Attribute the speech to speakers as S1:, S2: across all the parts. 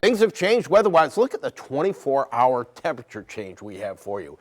S1: Things have changed weather-wise. Look at the 24-hour temperature change we have for you.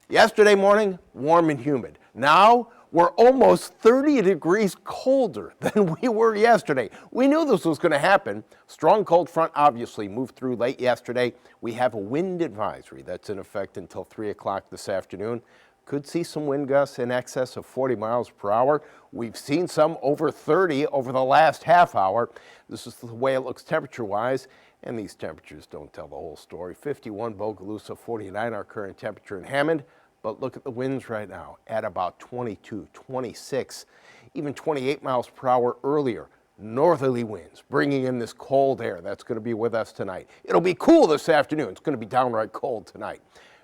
S1: Yesterday morning, warm and humid. Now, we're almost 30 degrees colder than we were yesterday. We knew this was going to happen. Strong cold front obviously moved through late yesterday. We have a wind advisory that's in effect until 3 o'clock this afternoon. Could see some wind gusts in excess of 40 miles per hour. We've seen some over 30 over the last half hour. This is the way it looks temperature-wise, and these temperatures don't tell the whole story. 51 Bogalusa, 49 our current temperature in Hammond. But look at the winds right now at about 22, 26, even 28 miles per hour earlier. Northerly winds bringing in this cold air that's going to be with us tonight. It'll be cool this afternoon. It's going to be downright cold tonight.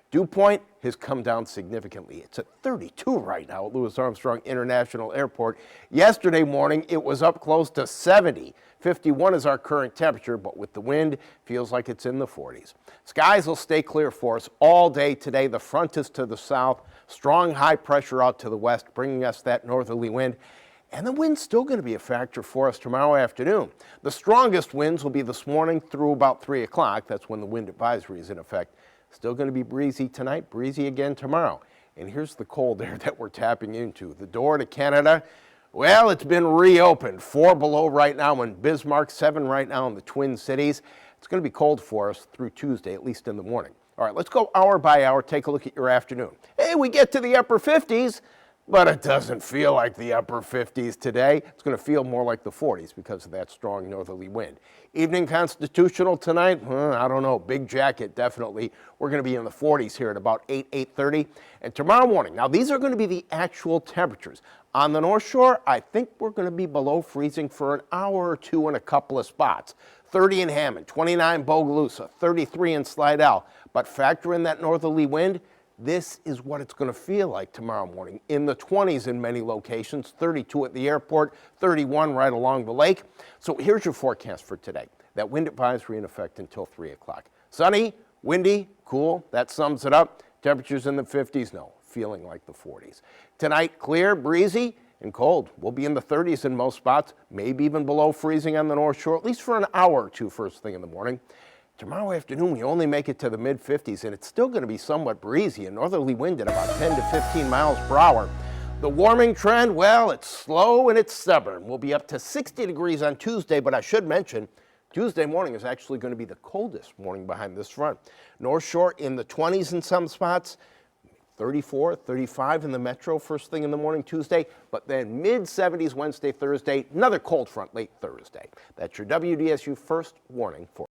S1: Dew point has come down significantly. It's at 32 right now at Louis Armstrong International Airport. Yesterday morning, it was up close to 70. 51 is our current temperature, but with the wind, feels like it's in the 40s. Skies will stay clear for us all day today. The front is to the south, strong high pressure out to the west, bringing us that northerly wind. And the wind's still going to be a factor for us tomorrow afternoon. The strongest winds will be this morning through about 3 o'clock. That's when the wind advisory is in effect. Still going to be breezy tonight, breezy again tomorrow. And here's the cold air that we're tapping into. The door to Canada, well, it's been reopened. 4 below right now in Bismarck, 7 right now in the Twin Cities. It's going to be cold for us through Tuesday, at least in the morning. All right, let's go hour by hour, take a look at your afternoon. Hey, we get to the upper 50s. But it doesn't feel like the upper 50s today. It's going to feel more like the 40s because of that strong northerly wind. Evening constitutional tonight, I don't know, big jacket definitely. We're going to be in the 40s here at about 8:30. And tomorrow morning, now these are going to be the actual temperatures. On the North Shore, I think we're going to be below freezing for an hour or two in a couple of spots. 30 in Hammond, 29 Bogalusa, 33 in Slidell. But factor in that northerly wind. This is what it's going to feel like tomorrow morning. In the 20s in many locations, 32 at the airport, 31 right along the lake. So here's your forecast for today. That wind advisory in effect until 3 o'clock. Sunny, windy, cool, that sums it up. Temperatures in the 50s, no, feeling like the 40s. Tonight, clear, breezy, and cold. We'll be in the 30s in most spots, maybe even below freezing on the North Shore, at least for an hour or two first thing in the morning. Tomorrow afternoon, we only make it to the mid-50s, and it's still going to be somewhat breezy, a northerly wind at about 10 to 15 miles per hour. The warming trend, well, it's slow and it's stubborn. We'll be up to 60 degrees on Tuesday, but I should mention, Tuesday morning is actually going to be the coldest morning behind this front. North Shore in the 20s in some spots, 34, 35 in the metro first thing in the morning Tuesday, but then mid-70s Wednesday, Thursday, another cold front late Thursday. That's your WDSU first warning for